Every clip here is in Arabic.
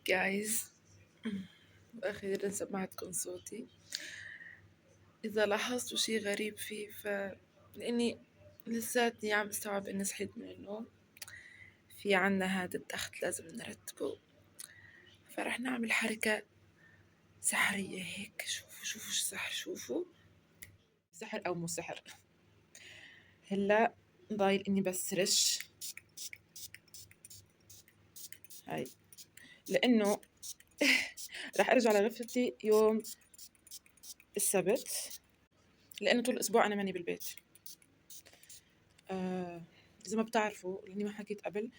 جايز أخيرا سمعتكم صوتي. إذا لاحظتوا شي غريب فيه لأني لساتني عم استوعب إني صحيت من النوم. في عنا هذا التخت لازم نرتبه، فرح نعمل حركة سحرية هيك. شوفوا شو سحر، شوفوا سحر أو مو سحر. هلا ضايل إني بس رش هاي، لأنه رح أرجع لغرفتي يوم السبت، لأنه طول الأسبوع أنا ماني بالبيت. إذا ما بتعرفوا لأني ما حكيت قبل،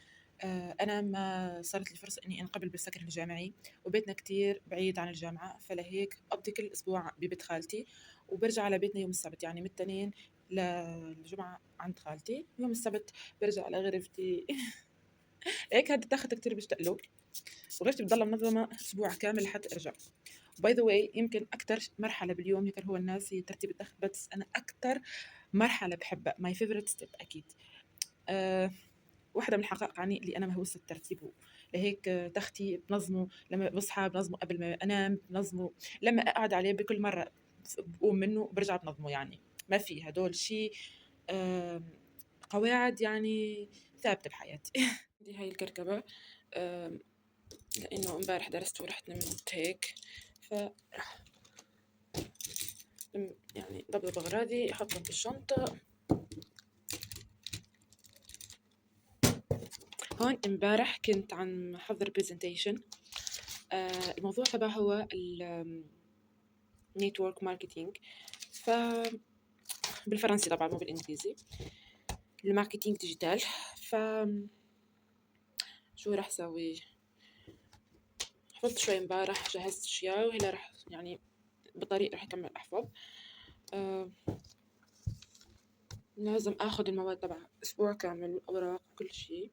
أنا ما صارت لي فرصة إني أنقبل بالسكن الجامعي، وبيتنا كتير بعيد عن الجامعة، فلهيك بقضي كل أسبوع ببيت خالتي، وبرجع على بيتنا يوم السبت، يعني من التنين للجمعة عند خالتي، يوم السبت برجع على غرفتي. هيك هاد التخت كتير بشتاق له، وغرفتي بتضلها منظمة أسبوع كامل لحتى أرجع. باي ذا واي، يمكن أكتر مرحلة باليوم هيك هو الناس هي ترتيب التخت، بس أنا أكتر مرحلة بحبها ماي فيفورت ستيب أكيد. واحدة من الحقائق عني اللي أنا مهووسة بترتيبه، لهيك تختي بنظمه، لما بصحى بنظمه، قبل ما أنام بنظمه، لما أقعد عليه بكل مرة بقوم منه برجع بنظمه. يعني ما في هدول شيء قواعد يعني ثابتة بحياتي. دي هاي الكركبة، لأنه امبارح درست ورحت نمت هيك، فرح يعني ضبضب أغراضي أحطهم في الشنطة. هون امبارح كنت عم محضر برزنتيشن، الموضوع تبعه هو النيتورك ماركتينج، بالفرنسي طبعا مو بالإنجليزي، الماركتينج ديجيتال. ف شو راح أسوي؟ حفظت شوي امبارح، جهزت أشياء، وهلا راح يعني بالطريق راح أكمل أحفظ. لازم أخذ المواد تبع أسبوع كامل والأوراق وكل شيء.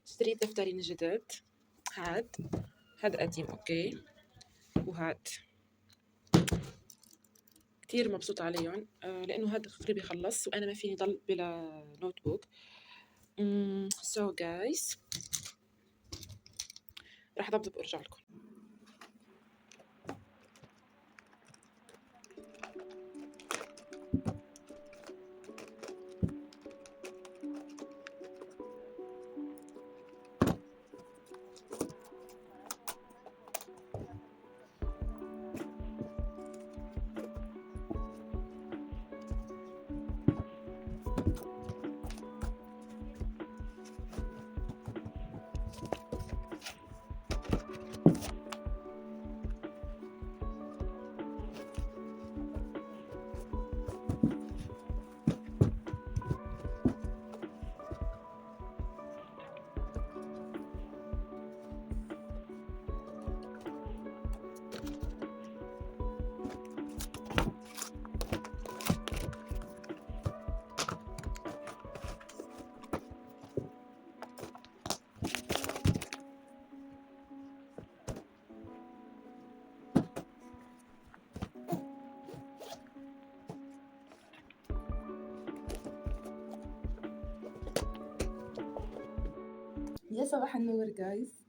اشتريت دفترين جدد، هاد قديم أوكي، وهاد كتير مبسوطة عليهم، لأنه هاد قريب يخلص وأنا ما فيني ضل بلا نوت بوك. so guys راح أضبط وأرجع لكم. يا صباح النور جايز.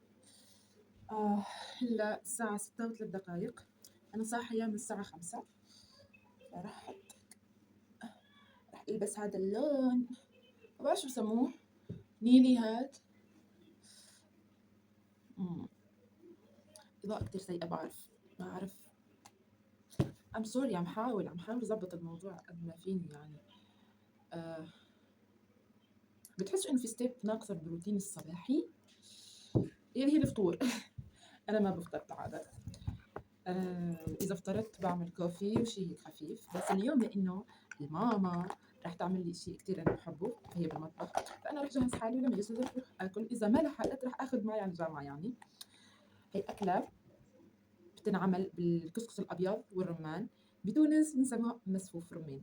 هلا الساعة 6:03، أنا صاحية من الساعة 5. راح ألبس هذا اللون، ما بعرف شو بسموه، نيلي هاد. إضاءة كتير سيئة، ما أعرف. I'm sorry، عم حاول أضبط الموضوع قد ما فيني يعني. بتحسوا إنه في ستيب ناقصة بالروتين الصباحي، يعني هي الفطور. أنا ما بفطر بالعادة، إذا فطرت بعمل كوفي وشي هيك خفيف، بس اليوم لأنه الماما رح تعمل لي شيء كتير أنا بحبه، فهي بالمطبخ، فأنا رح جهز حالي ولما يجي رح آكل. إذا ما لحقت رح آخذ معي على الجامعة. يعني هي أكلة بتنعمل بالكسكس الأبيض والرمان، بتونس بنسموها مسفوف رمان.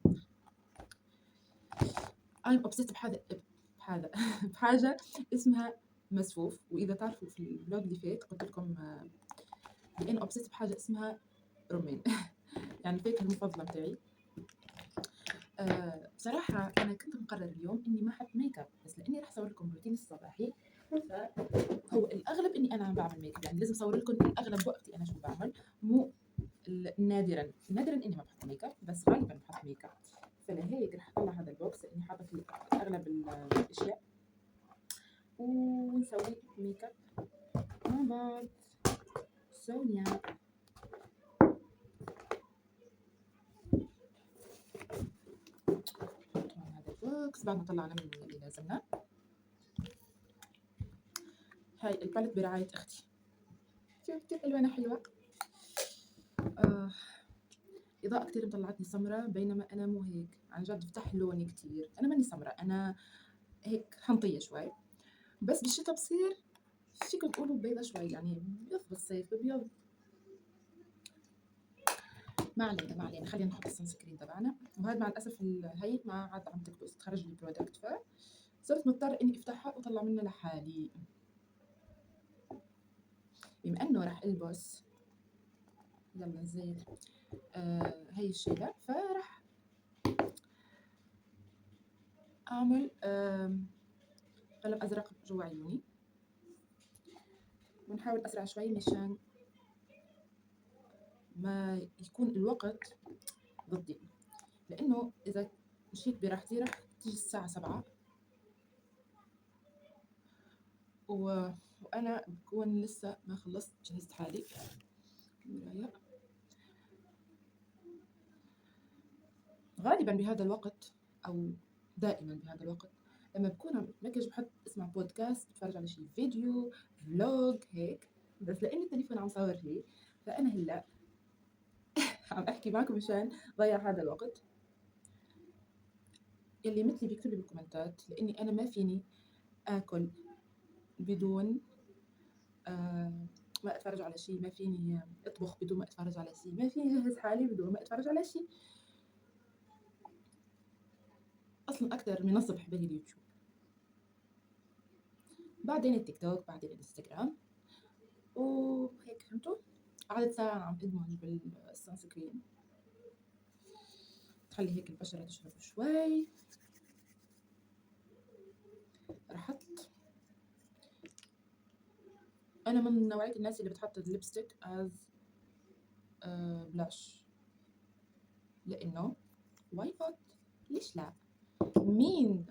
I'm obsessed بهذا بحاجة اسمها مسفوف. وإذا تعرفوا في الفلوج اللي فات قلت لكم بأني obsessed بحاجة اسمها رمان. يعني الفاكهة المفضلة متاعي. بصراحة أنا كنت مقرر اليوم إني ما أحط ميك اب، بس لأني راح أصور لكم روتيني الصباحي هو الأغلب إني أنا عم باعمل ميك اب، يعني لازم أصور لكم الأغلب وقتي أنا شو بعمل، مو نادرا نادرا إني ما بحط ميك اب، بس غالبا بحط ميك اب. فلهيك رح أطلع هذا البوكس إني حاطة فيه أغلب الأشياء ونسوي ميك اب مع بعض. سونيا طبعا هذا البوكس بعد ما طلعنا منه اللي لازمنا. هاي البالت برعاية أختي، شوف كيف ألوانها حلوة. إضاءة كتير مطلعتني سمرة، بينما أنا مو هيك، عن جد بفتح لوني كتير. أنا ماني سمرة، أنا هيك حنطية شوي، بس بالشتا بصير فيكم تقولوا بيضة شوي، يعني بيض بالصيف ببيض. ما علينا ما علينا، خلينا نحط السن سكرين تبعنا. وهذا مع الأسف هي ما عاد عم تخرج لي برودكت، فصرت مضطر إني أفتحها وأطلع منها لحالي. بما إنه راح ألبس يلا زين هي الشيلة، فراح أعمل قلم أزرق جوا عيوني، ونحاول أسرع شوي مشان ما يكون الوقت ضدي، لأنه إذا مشيت براحتي راح تيجي الساعة 7 وأنا بكون لسه ما خلصت جهزت حالي. المراية غالبا بهذا الوقت أو دائما بهذا الوقت لما بكون عم بمكيج بحط اسمع بودكاست، بتفرج على شي فيديو فلوج هيك، بس لأن التليفون عم صور لي فأنا هلا عم أحكي معكم مشان ضيع هذا الوقت. اللي مثلي بيكتب لي بالكومنتات، لأني أنا ما فيني آكل بدون ما أتفرج على شيء، ما فيني أطبخ بدون ما أتفرج على شيء، ما فيني أجهز حالي بدون ما أتفرج على شيء. أصلا أكثر منصة بحبها هي اليوتيوب، بعدين التيك توك، بعدين الانستغرام، وهيك فهمتوا. قعدت ساعة عم أدمج بالسان سكرين، تخلي هيك البشرة تشرب شوي. رحت أنا من نوعية الناس اللي بتحط الليبستيك از بلاش، لأنه واي نوت؟ ليش لا؟ مين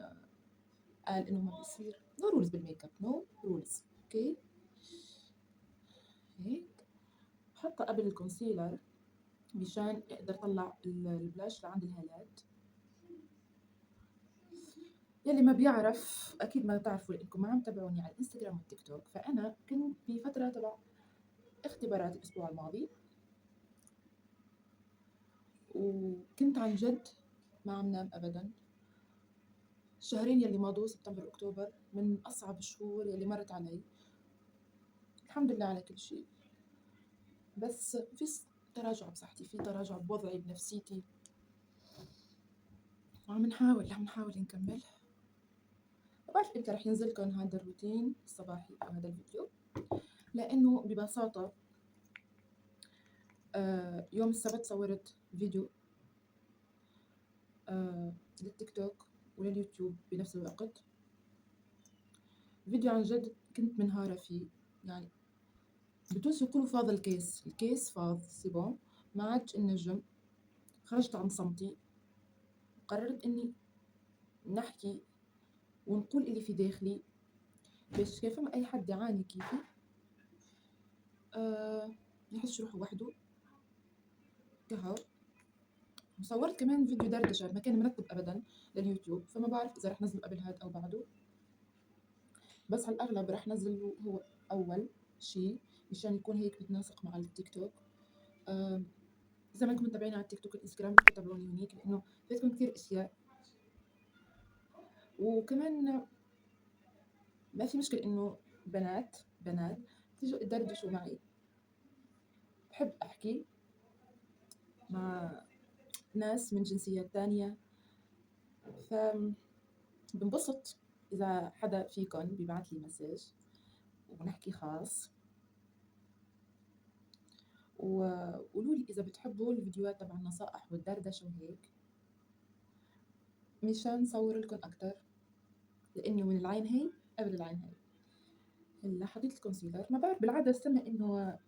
قال إنه ما بيصير؟ نو رولز بالميك اب، نو رولز. اوكي هيك حتى قبل الكونسيلر مشان اقدر اطلع البلاش لعند الهالات. يلي ما بيعرف اكيد ما بتعرفوا لانكم ما عم تابعوني على الانستغرام والتيك توك، فانا كنت بفتره تبع اختبارات الاسبوع الماضي، وكنت عن جد ما عم نام ابدا. الشهرين يلي مضوا سبتمبر اكتوبر من اصعب الشهور يلي مرت علي. الحمد لله على كل شيء، بس في تراجع بصحتي، في تراجع بوضعي بنفسيتي، وعم نحاول نكمل. ما بعرف امتى رح ينزل لكم هذا الروتين الصباحي او هذا الفيديو، لانه ببساطه يوم السبت صورت فيديو للتيك توك ولليوتيوب بنفس الوقت. فيديو عن جد كنت منهارة فيه، يعني بتونس يقولوا فاض الكيس فاض سيبون، ما عادش النجم. خرجت عن صمتي، قررت اني نحكي ونقول اللي في داخلي، باش كيف ما اي حد يعاني كيفي يحس روحه وحده كهو. وصورت كمان فيديو دردشة ما كان مرتب ابدا لليوتيوب، فما بعرف اذا رح نزله قبل هاد او بعده، بس على الاغلب رح نزله هو اول شيء مشان يكون هيك بتناسق مع التيك توك. اذا ما انكم متابعين على التيك توك والانستغرام بدكم تتابعوني هنيك، لانه فيتكم كثير اشياء. وكمان ما في مشكله انه بنات تيجوا تدردشوا معي، بحب احكي مع ناس من جنسيات تانية، فبنبسط اذا حدا فيكم بيبعت لي مسج ونحكي خاص. وقولوا لي اذا بتحبوا الفيديوهات تبع النصائح والدردشه وهيك مشان نصور لكم اكثر، لانه من العين هي قبل العين هي. هلا حطيت الكونسيلر، ما بعرف بالعادة استنى إنه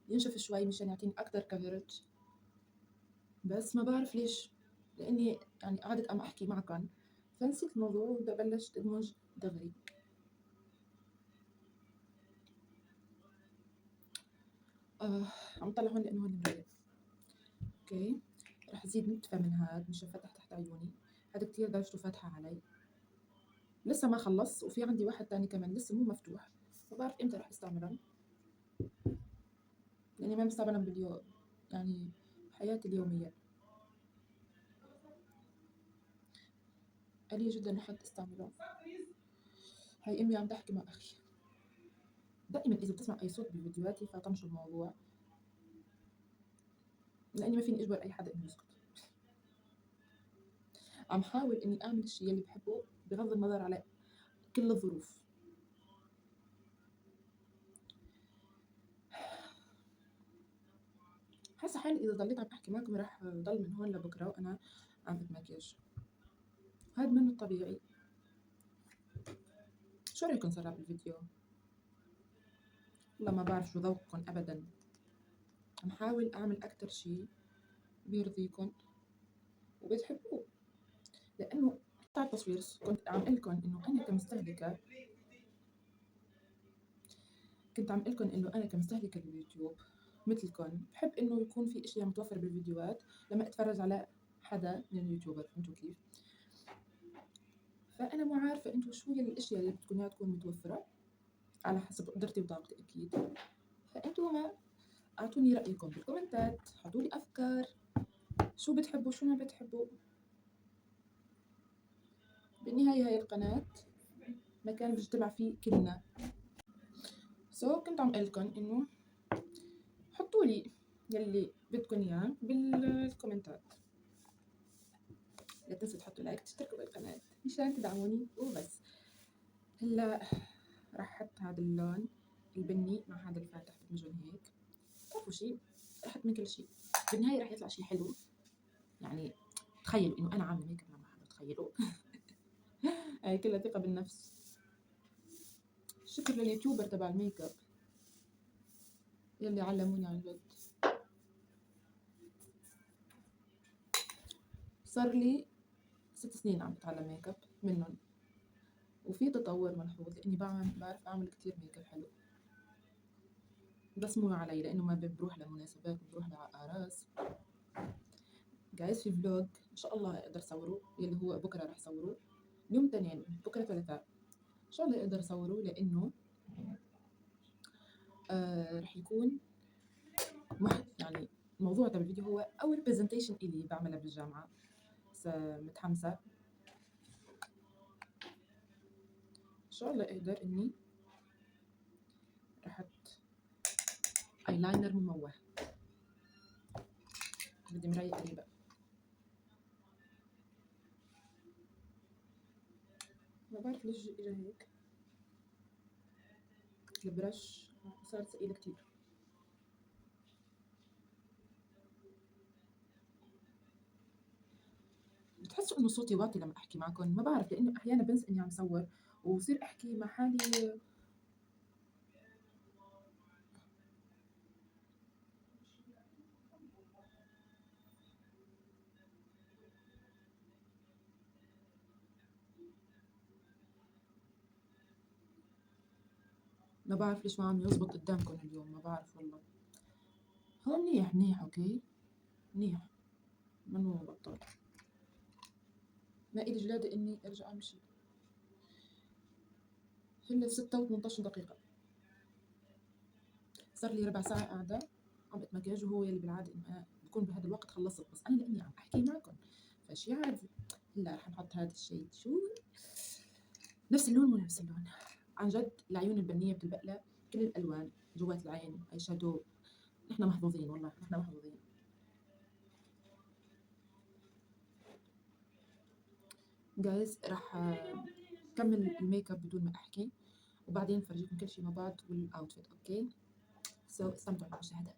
ينشف شوي مشان يعطيني أكتر كفرج، بس ما بعرف ليش، لإني يعني قعدت عم أحكي معكن فنسيت الموضوع وبدي أبلش أدمج دغري. عم طلع هون لأنه هون مراية. أوكي، رح أزيد نتفة من هاد مشان فتح تحت عيوني، هذا كتير درجته فاتحة علي. لسه ما خلص وفي عندي واحد تاني كمان لسه مو مفتوح، ما بعرف إمتى رح استعملهم لأني ما بستعملهم باليوم، يعني حياتي اليومية قليل جدا لحد استعملهم. هاي أمي عم تحكي مع أخي. دائما إذا بتسمع أي صوت بفيديوهاتي فطنشوا الموضوع، لأني ما فيني أجبر أي حدا إنه يسكت. عم حاول إني أعمل الشيء اللي بحبه بغض النظر على كل الظروف. حاسة حالي إذا ضليت عم أحكي معكم راح ضل من هون لبكرة وأنا عم بتمكياج، هذا منه الطبيعي. شو رأيكم صار بالفيديو؟ والله ما بعرف شو ذوقكم أبدا، عم حاول أعمل أكتر شيء بيرضيكم وبتحبوه، لأنه بتاع التصوير كنت عم قلكم إنه أنا كمستهلكة، كنت عم قلكم إنه أنا كمستهلكة لليوتيوب مثلكم بحب إنه يكون في أشياء متوفرة بالفيديوهات لما أتفرج على حدا من اليوتيوبر، فهمتوا كيف؟ فأنا مو عارفة أنتوا شو هي الأشياء اللي بدكم إياها تكون متوفرة على حسب قدرتي وطاقتي أكيد. فأنتوا ما أعطوني رأيكم بالكومنتات، حطوا لي أفكار شو بتحبوا شو ما بتحبوا. بالنهاية هاي القناة مكان بيجتمع فيه كلنا. كنت عم قلكم إنه حطوا لي يلي بدكم إياه بالكومنتات. لا تنسوا تحطوا لايك تشتركوا بالقناة مشان تدعموني وبس. هلا راح أحط هذا اللون البني مع هذا الفاتح بدمجهم هيك. تعرفوا شي، رح أحط من كل شيء بالنهاية رح يطلع شيء حلو. يعني تخيل إنه أنا عاملة ميك اب لما حدا تخيلوا. هاي كلها ثقة بالنفس. شكر لليوتيوبر تبع الميك اب يلي علموني عن جد. صار لي 6 سنين عم بتعلم ميك اب منهم، وفي تطور ملحوظ لاني بعرف اعمل كتير ميك اب حلو، بس مو علي لانه ما بروح لمناسبات، بروح لعراس. جايز في فلوج ان شاء الله اقدر صوره يلي هو بكره رح صوره، يوم تاني بكره ثلاثاء ان شاء الله اقدر صوره لانه رح يكون يعني الموضوع تبع الفيديو هو اول برزنتيشن الي بعملها بالجامعه، متحمسه ان شاء الله اقدر اني احط ايلاينر مموه. بدي مراية قريبة، ما بعرف ليش اجى هيك. البرش صار ثقيل كتير. بتحسوا انه صوتي واطي لما احكي معكم؟ ما بعرف لانه احيانا بنسى اني عم صور وبصير احكي مع حالي. ما بعرف ليش ما عم يزبط قدامكم اليوم، ما بعرف والله. هو منيح منيح اوكي منيح، منو بطال. ما إلي جلادة إني أرجع أمشي. هلا 6 و18 دقيقة، صار لي ربع ساعة قاعدة عم بتمكياج، وهو يلي بالعادة إنه أنا بكون بهذا الوقت خلصت، بس أنا لأني عم أحكي معكم فشي عادي. هلا رح نحط هذا الشيء، شو نفس اللون مو نفس اللون. عن جد العيون البنية بتلبق لها كل الألوان جوات العين، أي شادو. نحن محظوظين والله، نحن محظوظين. جايز رح كمل الميك اب بدون ما أحكي وبعدين فرجيكم كل شيء مع بعض والاوتفيت. اوكي استمتعوا بالمشاهدة.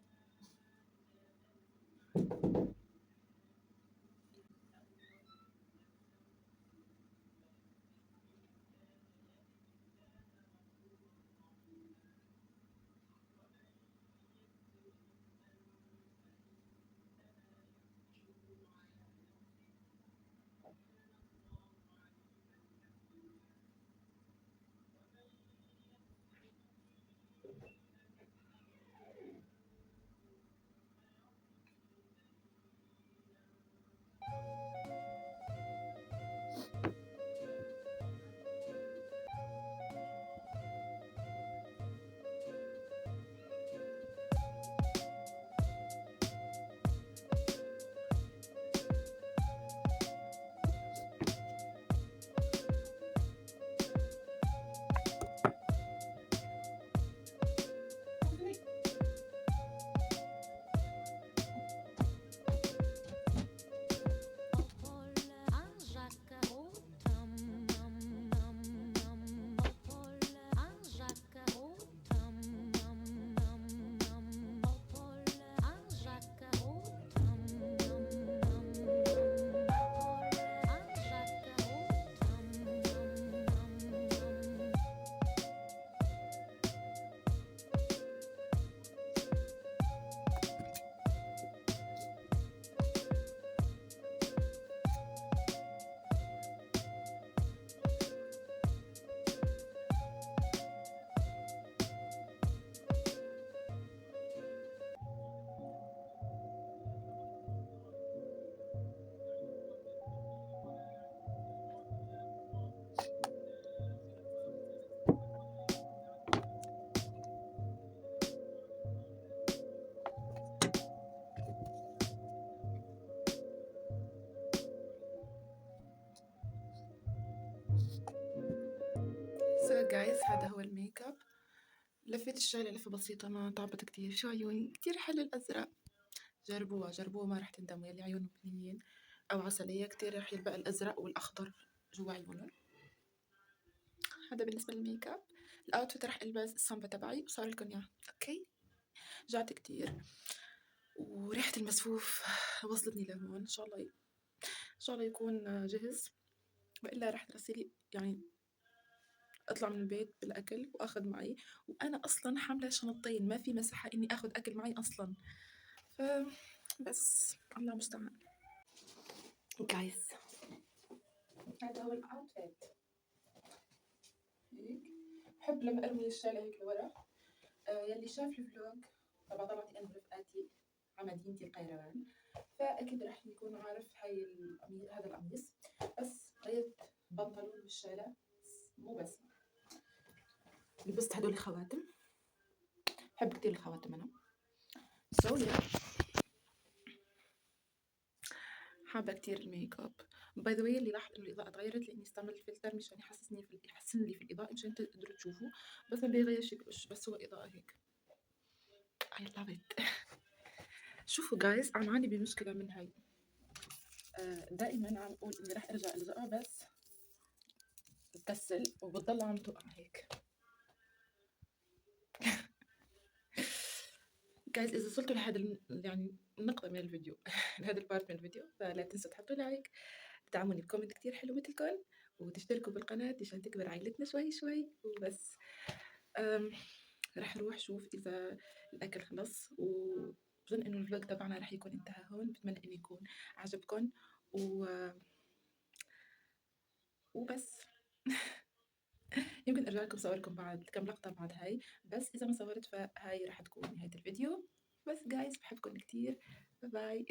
فجايز هذا هو الميك اب. لفيت الشعر لفة بسيطة، ما تعبت كتير. شو عيوني كتير حلو الأزرق. جربوها جربوها، ما رح تندموا. يلي عيونهم بنيين أو عسلية كتير رح يلبق الأزرق والأخضر جوا عيونهم. هذا بالنسبة للميك اب. الأوتفيت رح ألبس الصنبة تبعي وصار لكم إياه. أوكي، جعت كتير وريحة المسفوف وصلتني لهون. إن شاء الله إن شاء الله يكون جهز، وإلا رح ترسلي يعني أطلع من البيت بالأكل وأخذ معي. وأنا أصلا حاملة شنطتين، ما في مساحة إني أخذ أكل معي أصلا. فبس الله المستعان. جايز هذا هو الأوتفيت. هيك بحب لما أرمي الشالة هيك لورا. يلي شاف الفلوج تبع طلعتي أنا ورفقاتي على مدينتي القيروان، فأكيد رح يكون عارف هذا القميص. بس غيرت بنطلون بالشالة، مو بس لبست هدول الخواتم. بحب كتير الخواتم أنا. يا حابة كتير الميك اب. باي ذا واي، اللي لاحظ انه الاضاءة تغيرت لاني استعملت فلتر مشان يحسن لي في الاضاءة مشان تقدروا تشوفوا، بس ما بيغير شي بالوش، بس هو اضاءة هيك. I love it. شوفوا جايز، عم عاني بمشكلة من هاي. دائما عم اقول اني رح ارجع الزقها بس بكسل وبتضل عم توقع هيك. جايز اذا وصلتوا لهذا يعني النقطة من الفيديو لهذا البارت من الفيديو، فلا تنسوا تحطوا لايك، تدعموني بكومنت كتير حلو مثلكم، وتشتركوا بالقناة عشان تكبر عائلتنا شوي شوي. وبس رح اروح شوف اذا الاكل خلص، وبظن انه الفلوج تبعنا رح يكون انتهى هون. بتمنى انه يكون عجبكم وبس. يمكن ارجع لكم صوركم بعد كم لقطة بعد هاي، بس اذا ما صورت فهاي رح تكون نهاية الفيديو. بس جايز بحبكم كتير. باي باي.